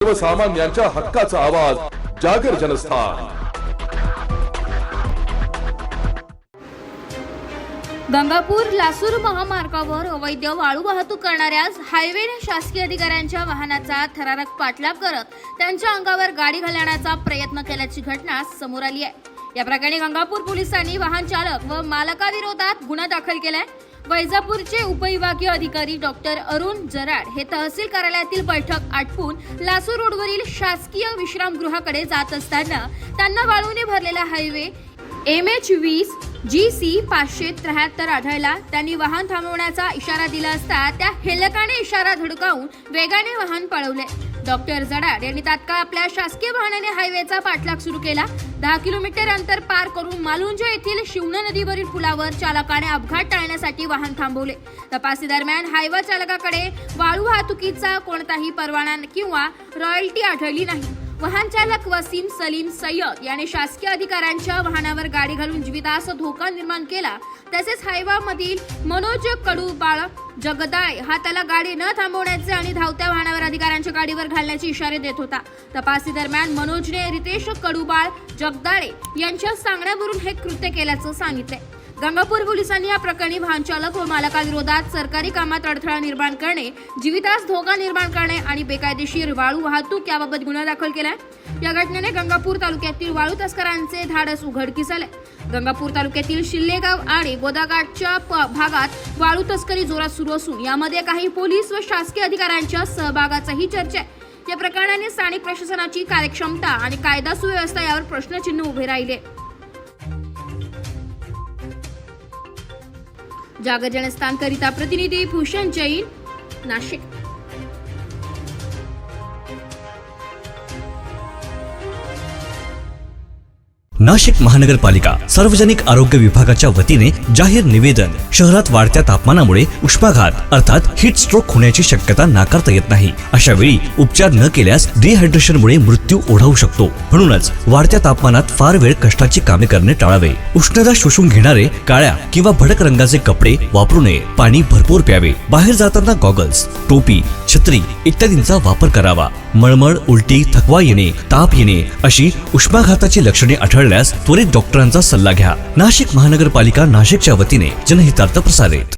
सर्वसामान्यांच्या हक्काचा आवाज जागर जनस्थान। गंगापूर लासूर महामार्गावर अवैध वाळू वाहतूक करणाऱ्या हायवेने शासकीय अधिकाऱ्यांच्या वाहनाचा थरारक पाठलाग करत त्यांच्या अंगावर गाडी घालण्याचा प्रयत्न केल्याची घटना समोर आली आहे। या प्रकरणी गंगापूर पोलिसांनी वाहन चालक व मालकाविरोधात गुन्हा दाखल केलाय। वैजापूरचे उपविभागीय अधिकारी डॉक्टर अरुण जराड हे तहसील कार्यालयातील बैठक आटपून लासूर रोडवरील शासकीय विश्रामगृहाकडे जात असताना त्यांना वाळूने भरलेला हायवे MH20 GC 573 आढळला। त्यांनी वाहन थांबवण्याचा इशारा दिला असता त्या हेलकाने इशारा धडकावून वेगाने वाहन पळवले। डॉक्टर जडाड यांनी तात्काळ आपल्या शासकीय वाहनाने हायवेचा पाठलाग सुरू केला। 10 किलोमीटर अंतर पार करून मालुंजा येथील शिवना नदीवरील पुलावर चालकाने अपघात टाळण्यासाठी वाहन थांबवले। तपासी दरम्यान हायवे चालकाकडे वाळू वाहतुकीचा कोणताही परवाना किंवा रॉयल्टी आढळली नाही। वाहन चालक वसीम सलीम सय्यद याने शासकीय अधिकाऱ्यांच्या वाहनावर गाडी घालून जीवितास धोका निर्माण केला। तसेच हायवेमधील मनोज कडूबाळ जगदाळे हा त्याला गाडी न थांबवण्याचे आणि धावत्या वाहनावर अधिकाऱ्यांच्या गाडीवर घालण्याचे इशारे देत होता। तपासी दरम्यान मनोजने रितेश कडूबाळ जगदाळे यांच्या सांगण्यावरून हे कृत्य केल्याचं सांगितले। गंगापूर पोलिसांनी या प्रकरणी वाहन चालक व मालकाविरोधात सरकारी कामात अडथळा निर्माण करणे, जीवितास धोका निर्माण करणे आणि बेकायदेशीर वाळू वाहतूक याबाबत गुन्हा दाखल केलाय। या घटनेने गंगापूर तालुक्यातील वाळू तस्करांचे धाडस उघडकीस आले। गंगापूर तालुक्यातील शिल्लेगाव आणि गोदाघाटच्या भागात वाळू तस्करी जोरात सुरू असून यामध्ये काही पोलीस व शासकीय अधिकाऱ्यांच्या सहभागाचाही चर्चा आहे। या प्रकरणाने स्थानिक प्रशासनाची कार्यक्षमता आणि कायदा सुव्यवस्था यावर प्रश्नचिन्ह उभे राहिले। जागर जनस्थान करिता प्रतिनिधी भूषण जैन, नाशिक। नाशिक महानगरपालिका सार्वजनिक आरोग्य विभागाच्या वतीने जाहीर निवेदन। शहरात वाढत्या तापमानामुळे उष्माघात अर्थात हीट स्ट्रोक होण्याची शक्यता नाकारता येत नाही। अशा वेळी उपचार न केल्यास डिहायड्रेशनमुळे मृत्यू ओढावू शकतो। म्हणूनच वाढत्या तापमानात फार वेळ कष्टाची कामे करणे टाळावे। उष्णता शोषून घेणारे काळ्या किंवा भडक रंगाचे कपडे वापरू नये। पाणी भरपूर प्यावे। बाहेर जाताना गॉगल्स, टोपी, छत्री इत्यादींचा वापर करावा। मळमळ, उलटी, थकवा येणे, ताप येणे अशी उष्माघाताची लक्षणे आढळल्यास त्वरित डॉक्टरांचा सल्ला घ्या। नाशिक महानगरपालिका नाशिकच्या वतीने जनहितार्थ प्रसारित।